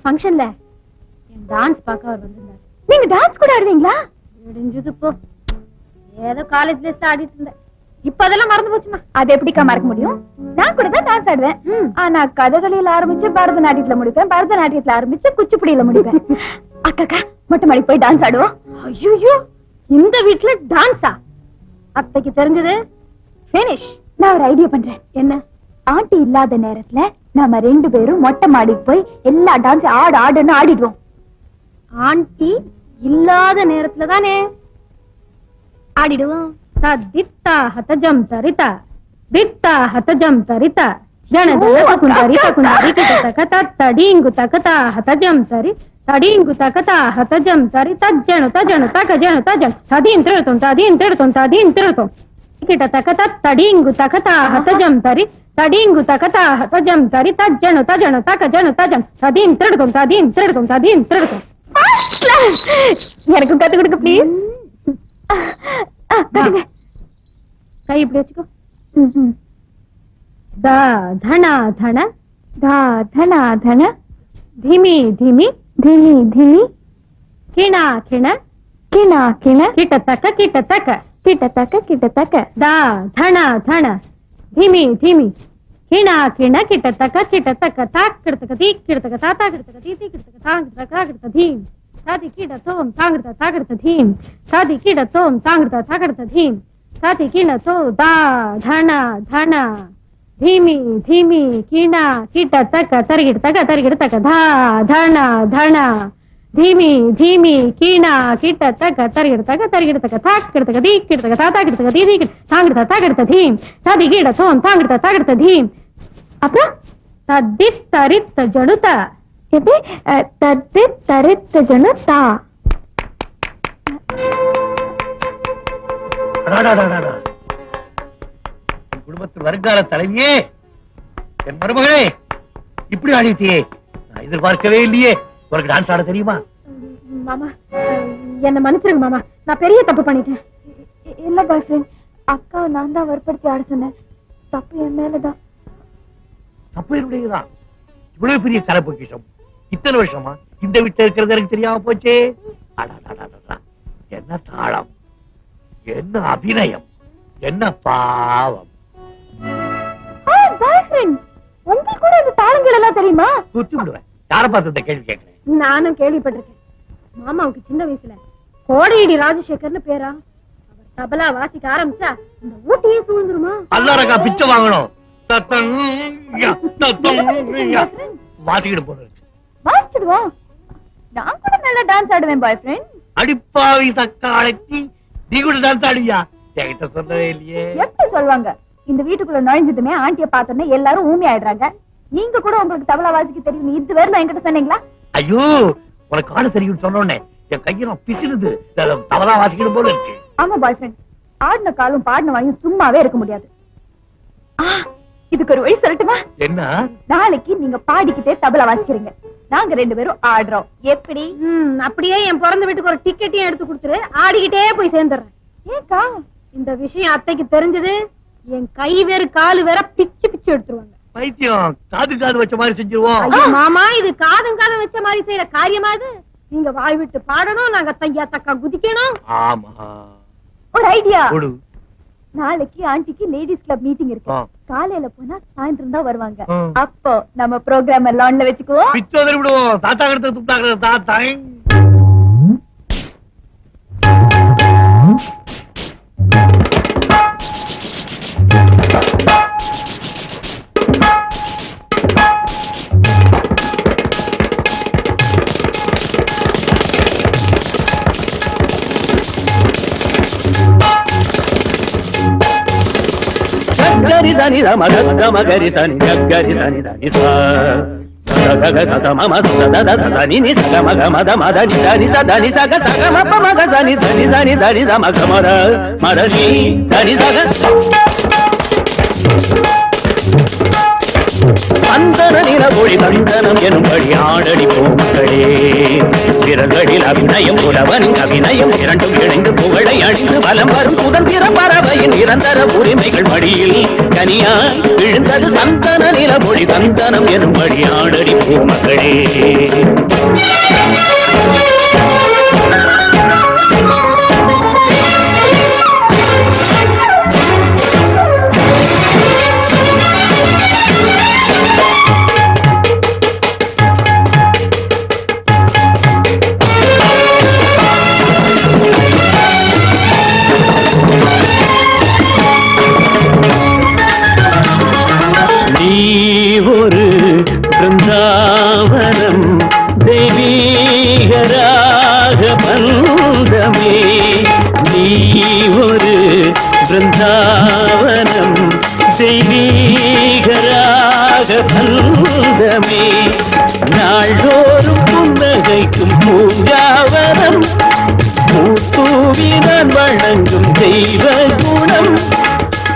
ஃபங்க்ஷன்ல என் டான்ஸ் பார்க்க அவர் வந்திருந்தார். நீங்க டான்ஸ் கூட ஆடுவீங்களா? விடிஞ்சது போ, ஏதோ காலேஜ்ல ஆடிட்டு இருந்தேன். இப்ப அதெல்லாம் மறந்து போச்சுமா. அது எப்படிக்கா மறக்க முடியும்? நான் கூட தான் டான்ஸ் ஆடுவேன். ஆனா கதகளியில ஆரம்பிச்சு பரதநாட்டியத்துல முடிப்பேன், பரதநாட்டியத்துல ஆரம்பிச்சு குச்சிப்புடியில முடிப்பேன். அக்கா மொட்டை மாடி போய் டான்ஸ் ஆடுவோம். ஐயோ, இந்த வீட்டுல டான்ஸா? அத்தைக்கு தெரிஞ்சது பினிஷ். நான் ஒரு ஐடியா பண்றேன். என்ன? ஆண்டி இல்லாத நேரத்துல நாம 2 பேரும் மொட்டை மாடிக்கு போய் எல்லா டான்ஸ் ஆடுன்னு ஆடிடுவோம். ஆண்டி இல்லாத நேரத்துல தானே ஆடிடுவோம். தித்தா ஹதஜம் தரிதா தித்தா ஹதஜம் தரிதா ஜனதலக குந்தரித குந்தரிக தகத தடிங்கு தகதா ஹதஜம் தரி தடிங்கு தகதா ஹதஜம் தரி தஜ்ஜனு தஜனு தகஜனு தஜன் ததீன் திரதும் ததீன் திரதும் ததீன் திரதும் கிட்ட தகத தடிங்கு தகதா ஹதஜம் தரி தடிங்கு தகதா ஹதஜம் தரி தஜ்ஜனு தஜனு தகஜனு தஜன் ததீன் திரதும் ததீன் திரதும் ததீன் திரதும். எனக்கும் கத்து கொடுக்க ப்ளீஸ். கை இப்படி வச்சுக்கோ. दा धना धन दा धना धन धीमी धीमी धीमी धीमी किणा किण किणा किण किटतक किटतक किटतक किटतक दा धना धन धीमी धीमी किणा किण किटतक किटतक ताक किटतक ती किटतक ताता किटतक ती ती किटतक तांग तक किटतक धीम सादी किटतोम तांगता तागता धीम सादी किटतोम तांगता तागता धीम सादी किणतो दा धना धना धीमी धीमी कीना कीट तक तरगिड़ तक धा धना धना धीमी धीमी कीना कीट तक तरगिड़ तक ताक किड़तक दी किड़तक ताता किड़तक दी दी तांगड़ता तागड़ता धीम सादी कीड़ा तोम तांगड़ता तागड़ता धीम अपना तद्दित तरित जड़ुता कहते तद्दित तरित जड़ुता. குடும்பத்து வருங்கால தலைவியே, என் மருமகளே, இப்படி ஆடிட்டியே, நான் எதிர்பார்க்கவே இல்லையே. உனக்கு டான்ஸ் ஆட தெரியுமா? மாமா என்ன மன்னிச்சிருங்க மாமா, நான் பெரிய தப்பு பண்ணிட்டேன். இல்ல பாய் ஃப்ரெண்ட், அக்கா நான் தான் வற்படுத்தி ஆட சொன்னேன். தப்பு என் மேலதான். தப்பு என்னுடையதான். இவ்வளவு பெரிய கரப்பொக்கிஷம் இத்தனை வருஷமா இந்த வீட்டுல இருக்கிறது எனக்கு தெரியாம போச்சே. என்ன தாளம், என்ன அபிநயம், என்ன பாவம். உங்களுக்கு கூட இந்த தாளங்கள் எல்லாம் தெரியுமா? சுத்தி விடுவேன். யார பார்த்து இந்த கேள்வி கேட்கிறேன்? நானும் கேள்விப்பட்டிருக்கேன். மாமாவுக்கு சின்ன வயசுல கோடையடி ராஜசேகர்னு பேரா. அவர் தபலா வாசிக்க ஆரம்பிச்சா இந்த ஊட்டியே சூழ்ந்துருமா? அல்லாரக்கா பிச்சை வாங்கணும். வாசிக்கிட்டு போறது. வாசிடுவா. நான் கூட நல்லா டான்ஸ் ஆடுவேன் பாய் ஃப்ரெண்ட். அடிப்பாவி சக்காலத்தி, நீ கூட டான்ஸ் ஆடுவியா? என்கிட்ட சொல்லவே இல்லையே. எப்படி சொல்லுவாங்க? இந்த வீட்டுக்குள்ள நுழைஞ்சதுமே ஆண்டிய பார்த்தோன்னே எல்லாரும் ஊமி ஆயிடுறாங்க. நீங்க கூட உங்களுக்கு தபலா வாசிக்க தெரியும் இது வேற என்கிட்ட சொன்னீங்களா? ஐயோ, உனக்கு ஆட தெரியும் சொன்னோன்னே என் கையெல்லாம் பிசினுது. தபலா வாசிக்கணும் போல இருக்கு. ஆமா பாய் ஃப்ரெண்ட், ஆடின காலும் பாடின வாயும் சும்மாவே இருக்க முடியாது. இதுக்கு ஒரு வழி சொல்லட்டுமா? என்ன? நாளைக்கு நீங்க பாடிக்கிட்டே தபலா வாசிக்கிறீங்க, நாங்க 2 பேரும் ஆடுறோம். எப்படி? அப்படியே என் பிறந்த வீட்டுக்கு ஒரு டிக்கெட்டையும் எடுத்து கொடுத்துரு, ஆடிக்கிட்டே போய் சேர்ந்துடுறேன். ஏக்கா, இந்த விஷயம் அத்தைக்கு தெரிஞ்சது என் கை வேறு காலு வேற பிச்சு பிச்சு எடுத்துருவாங்க. பைத்தியம், காது காது வச்ச மாதிரி செஞ்சிருவோம். மாமா, இது காதும் காதும் வச்ச மாதிரி செய்யற காரியமா இது? நீங்க வாய் விட்டு பாடணும், நாங்க தையா தக்கா குதிக்கணும். ஆமா, ஒரு ஐடியா. நாளைக்கு ஆண்டிக்கு லேடிஸ் கிளப் மீட்டிங் இருக்கு. காலையில போனா சாயந்தரம் தான் வருவாங்க. அப்போ நம்ம ப்ரோகிராம் எல்லாம் ஆன்ல வெச்சுக்குவோம். பிச்சோதரி விடுவோம். தாத்தா கிட்ட துப்தாங்க தாத்தா. गरि धनि ध म ग म गरि धनि गरि धनि धनि सा सा ग ग सा म म सा द द ध नि नि सा म ग म द म ध नि ध नि सा ध नि सा ग सा ग म प म ग ध नि धनि धनि धनि ध म ग म र नि धनि सा ग சந்தன நிலவொளி தந்தனம் எனும்படி ஆடடி பூமகளே விரல்களில் அபிநயம் புலவனின் அபிநயம் இரண்டும் இணைந்து புகழை அணிந்து வலம் வரும் சுதந்திர பறவையின் நிரந்தர உரிமைகள் மடியில் கனியாய் விழுந்தது சந்தன நிலவொளி தந்தனம் எனும்படி ஆடடி பூமகளே. நீ ஒரு பிருந்தாவனம் தெய்வீகராக பந்தமே, நீ ஒரு பிருந்தாவனம் தெய்வீகராக பந்தமே, நாள்தோறும் புன்னகைக்கும் பூங்காவனம் பூத்தூவிதான் வழங்கும் தெய்வ குணம்,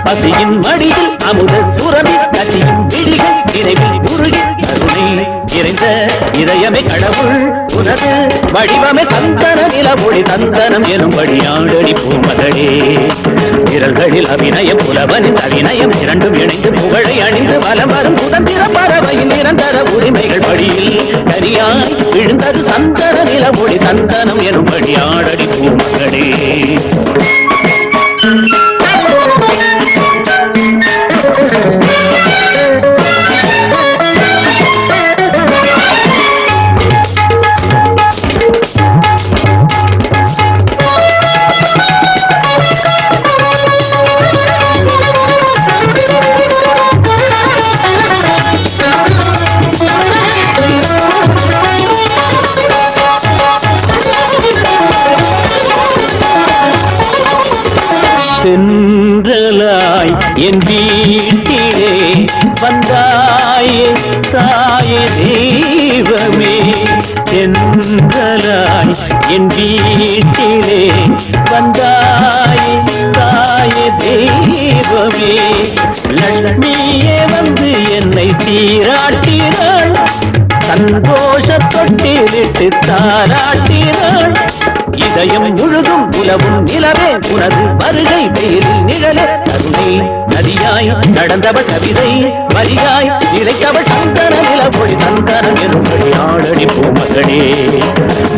பசியின் மடியில் அமுத சுரபி கசியும் விழிகள் நினைவில் உருகி கருணை நிறைந்த இதயமே கடவுள் உனது வடிவமே சந்தன நிலவொளி தந்தனம் எனும்படி ஆடடி பூமகளே விரல்களில் அபிநயம் புலவனின் அபிநயம் இரண்டும் இணைந்து புகழை அணிந்து வலம் வரும் சுதந்திர பறவையின் நிரந்தர உரிமைகள் படியில் கரியாய் விழுந்தது சந்தன நிலவொளி தந்தனம் எனும்படி ஆடடி பூமகளே. தென்றலாய் என் வீட்டிலே வந்தாயே தாயே தெய்வமே, தென்றலாய் என் வீட்டிலே வந்தாயே தாயே தெய்வமே, லட்சுமியே வந்து என்னை சீராட்டினாள் சந்தோஷ தொட்டிலிட்டு தாராட்டினாள், இதயம் முழுதும் உலவும் நிலவே உனது வருகை வெயிலில் நிழலே கருணை நதியாய் நடந்தவள் கவிதை மரியாய் நிலைத்தவள் சந்தன நிலவொளி சந்தனம் எனும்படி ஆடடி பூமகளே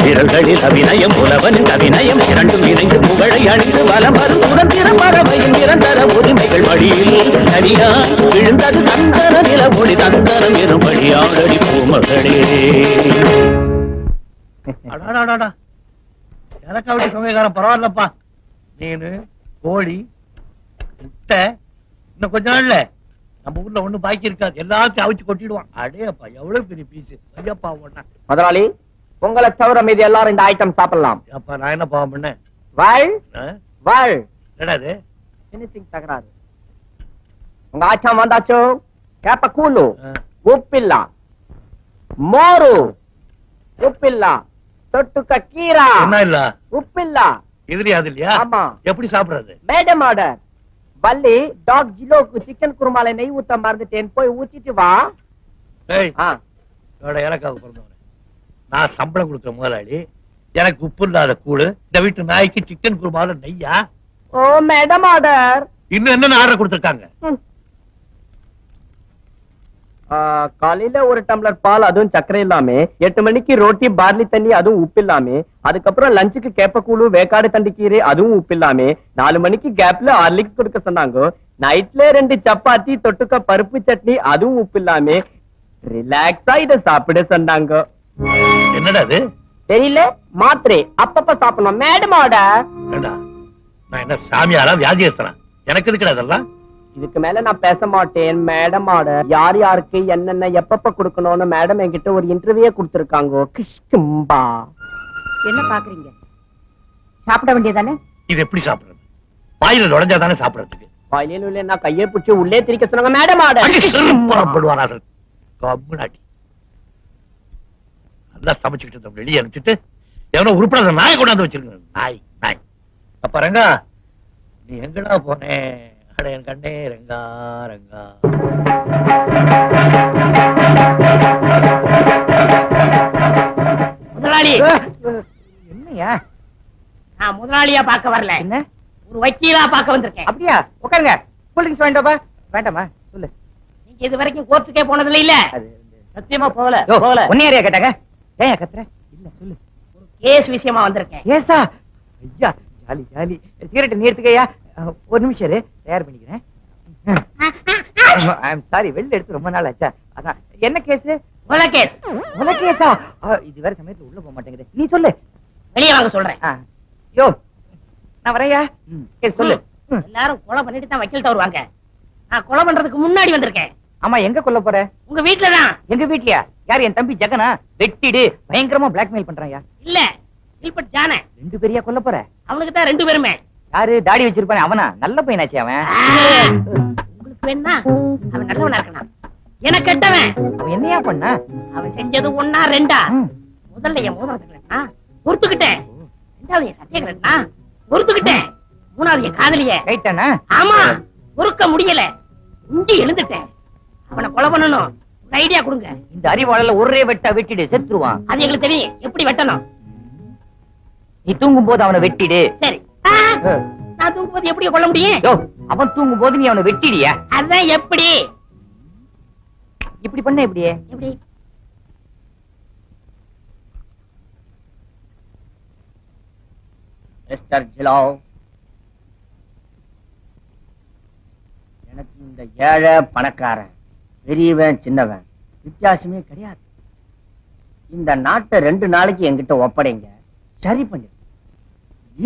விரல்களில் அபிநயம் புலவனின் அபிநயம் இரண்டும் இணைந்து புகழை அணிந்து வலம் வரும் சுதந்திர பறவையின் நிரந்தர உரிமைகள் வழியில் நதியாய் விழுந்தது சந்தன நிலவொளி சந்தனம் எனும்படி ஆடடி பூமகளே. எனக்கா விட்டு சமயக்காரன் பரவாயில்லப்பா, மீன் கோழி முட்டை இன்னும் கொஞ்ச நாள்ல நம்ம ஊர்ல ஒண்ணு பாக்கி இருக்காது, எல்லாத்தையும் அவிச்சு கொட்டிடுவான். அடேப்பா எவ்வளவு பெரிய பீஸ் ஐயப்பா ஒண்ணா. முதலாளி உங்களை தவிர மீது எல்லாரும் இந்த ஐட்டம் சாப்பிடலாம். அப்பா நான் என்ன பாவம் பண்ணேன்? என்னடாது பினிஷிங் தகராறு. உங்க ஆச்சம் வந்தாச்சோ கேப்ப கூழு உப்பில்ல மோரு உப்பில்ல தொட்டுக்க கீரா என்ன இல்ல உப்பில்ல இதுலயா அது இல்லையா? ஆமா. எப்படி சாப்பிடுறது? Madam order. வள்ளி டாக் ஜிலோக்கு சிக்கன் குருமால நெய் ஊத்த மறந்துட்டேன், போய் ஊத்திட்டு வா. எனக்காக பிறந்தவன நான் சம்பளம் கொடுக்குற முதலாளி, எனக்கு உப்பு இல்லாத கூழு, இந்த வீட்டு நாய்க்கு சிக்கன் குருமால நெய்யா? ஓ மேடம் ஆர்டர். இன்னும் என்ன ஆர்டர் கொடுத்திருக்காங்க? காலையில ஒரு டம்ளர் பால் அதுவும் சக்கரை இல்லாம, 8 மணிக்கு ரோட்டி பார்லி தண்ணி அதுவும் உப்பு இல்லாம, அதுக்கப்புறம் லஞ்சுக்கு கேப்பக்கூழு வேக்காடு தண்டி கீரை அதுவும் உப்பு இல்லாம, 4 மணிக்கு கேப்ல ஹார்லிக்ஸ் கொடுக்க சொன்னாங்க, நைட்ல 2 சப்பாத்தி தொட்டுக்க பருப்பு சட்னி அதுவும் உப்பு இல்லாம, ரிலாக்ஸா இத சாப்பிட சொன்னாங்க. என்னடா அது? தெரியல, மாத்திரை அப்பப்ப சாப்பிடணும் மேடம் ஆர்டர். நான் என்ன சாமியாரா வியாதியஸ்தனா? எனக்கு இருக்குடா அதெல்லாம். இதுக்கு மேல நான் பேச மாட்டேன் மேடம் ஆர்டர். யார் யாருக்கு என்னென்ன எப்பப்ப கொடுக்கணும்னு மேடம் என்கிட்ட ஒரு இன்டர்வியூ கொடுத்திருக்காங்க. கிஷ்கும்பா. என்ன பாக்குறீங்க? சாப்பிட வேண்டியதானே? இது எப்படி சாப்பிடுறது? வாயில நுழைஞ்சாதானே சாப்பிடுறதுக்கு. வாயில உள்ள நான் கையை பிடிச்சி உள்ளே திரிக்க சொன்னாங்க மேடம் ஆர்டர். நல்லா சமைச்சுக்கிட்டு வெளியே அனுப்பிச்சுட்டு எவனோ உருப்படாத நாயை கொண்டாந்து வச்சிருக்க. நாய் நாய். அப்ப ரங்கா நீ எங்கடா போனே? என் கண்ணே ரங்கா ரங்கா. முதலாளி என்னையா? நான் முதலாளியா பார்க்க வரல, என்ன? ஒரு வக்கீலா பார்க்க வந்திருக்கேன். அப்படியா? உட்காருங்க. கூல்ட்ரிங்க்ஸ் வேண்டாமா? வேண்டாமா? சொல்லு. நீங்க இது வரைக்கும் கோர்ட்டுக்கே போனதில்ல இல்ல? அது சத்தியமா போகல. யோ, உன்னை யாரையா கேட்டாங்க? ஏன் கத்துற? இல்ல சொல்லு. ஒரு கேஸ் விஷயமா வந்திருக்கேன். ஏசா? ஐயா, ஜாலி ஜாலி. சிகரெட் நீ எடுத்துக்கயா? ஒரு நிமிஷம் இரு, தயார் பண்ணிக்கிறேன். ஐ அம் சாரி, வெளில எடுத்து ரொம்ப நாள் ஆச்சா. அதான். என்ன கேஸ்? கொலை கேஸ். உன கேஸா? இது வேற சமயத்துல உள்ள போக மாட்டேங்குது. நீ சொல்லு. வெளியே வாங்க சொல்றேன். யோ, நான் வரையா? கேஸ் சொல்லு. எல்லாரும் கொலை பண்ணிட்டு தான் வக்கீல்ட்ட வருவாங்க. நான் கொலை பண்றதுக்கு முன்னாடி வந்திருக்கேன். ஆமா, எங்க கொல்ல போற? உங்க வீட்டுலதான். எங்க வீட்லயா? யார்? என் தம்பி ஜெகனா? வெட்டிடு, பயங்கரமா பிளாக்மெயில் பண்றாயா? இல்ல, இல்பட் ஜான. ரெண்டு பேரையா கொல்ல போற? அவனுக்கு தான் ரெண்டு பேருமே. யாரு? தாடி வச்சிருப்பானே அவனா? நல்ல பையனாச்சு அவன். உங்களுக்கு வேணா அவன் நல்லவனா இருக்கணும், எனக்கு கெட்டவன். அவன் என்னையா பண்ணா? அவன் செஞ்சது ஒன்னா ரெண்டா? முதல்ல என் மோதிரத்துக்கு பொறுத்துக்கிட்டேன். ரெண்டாவது என் சத்தியகிரா பொறுத்துக்கிட்டேன். மூணாவது என் காதலிய ரைட்டானா? ஆமா, பொறுக்க முடியல. இஞ்சி எழுந்துட்டேன். அவனை கொலை பண்ணணும், ஒரு ஐடியா கொடுங்க. இந்த அறிவாளல ஒரே வெட்டா வெட்டிடு, செத்துருவான். அது எங்களுக்கு தெரியும் எப்படி வெட்டணும். நீ தூங்கும் போது அவனை வெட்டிடு. சரி. நான் தூங்கும்போது எப்படி கொல்ல முடியும்? யோ, அவன் தூங்கும் போது நீ அவனை வெட்டிடியா? அதான் எப்படி? இப்படி பண்ண எப்படியே? எப்படி? மிஸ்டர் ஜிலோ, எனக்கு இந்த ஏழை பணக்காரன், பெரியவன் சின்னவன் வித்தியாசமே கிடையாது. இந்த நாட்டை 2 நாளைக்கு என்கிட்ட ஒப்படைங்க, சரி பண்ணு.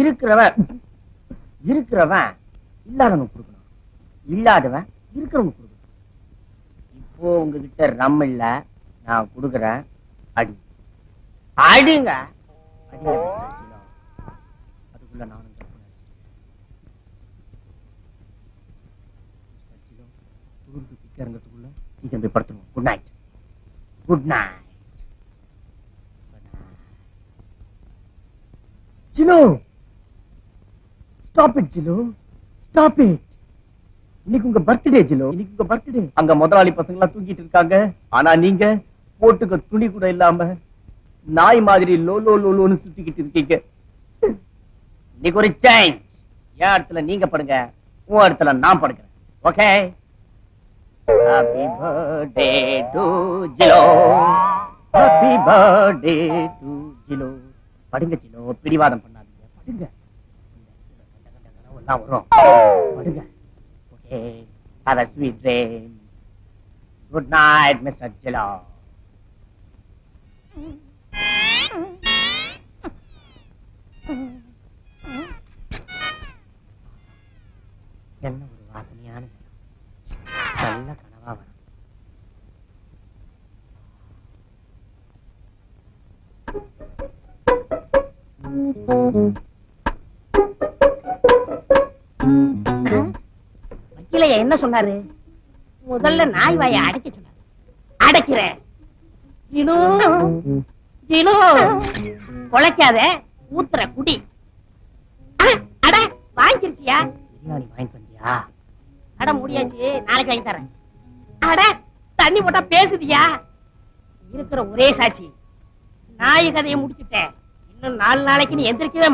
இருக்கிறவன் இல்லாதவன் கொடுக்கணும், இல்லாதவன் இருக்கிறவங்க கொடுக்கணும். இப்போ உங்ககிட்ட ரம் இல்ல, நான் கொடுக்குறேன். அடி அடிங்க அடிங்க மிஸ்டர் ஜிலோ. அதுக்குள்ள நானும் இறங்கிறதுக்குள்ள சீக்கிரம் போய் படுத்துருவோம். Good night. Good night. ஜிலோ, ஸ்டாப் இட் ஜிலோ, ஸ்டாப் இட். இன்னைக்கு உங்க பர்த்டே ஜிலோ, இன்னைக்கு உங்க பர்த்டே. அங்க முதலாளி பசங்க எல்லாம் தூங்கிட்டு இருக்காங்க, ஆனா நீங்க போட்டுக்க துணி கூட இல்லாம நாய் மாதிரி லோ லோ லோன்னு சுத்திக்கிட்டு இருக்கீங்க. இன்னைக்கு ஒரு சேஞ்ச். என் இடத்துல நீங்க படுங்க, உன் இடத்துல நான் படுக்கிறேன். Okay? Happy birthday to Jilo. Happy birthday to Jilo. படுங்க ஜிலோ, பிடிவாதம் பண்ணாதீங்க, படுங்க. எல்லாம் வரும், படுங்க. Okay, have a sweet dream. Good night, Mr. Jilo. என்ன ஒரு வாசனையான நல்ல கனவா வரும். வக்கீலையா என்ன சொன்னாரு? முதல்ல நாய் வாயை அடைக்க சொன்னாரு. அடைக்கிறேன். ஜினு, ஜினு, கொலைக்காத, ஊத்துற குடி. அட, வாங்கிருச்சியா? பிரியாணி வாங்கிட்டு வந்தியா? அட, முடியாச்சு, நாளைக்கு வாங்கி தரேன். அட, தண்ணி போட்டா பேசுதியா? இருக்கிற ஒரே சாட்சி. நாய் கதையை முடிச்சுட்டேன். இன்னும் 4 நாளைக்கு நீ எந்திரிக்கவே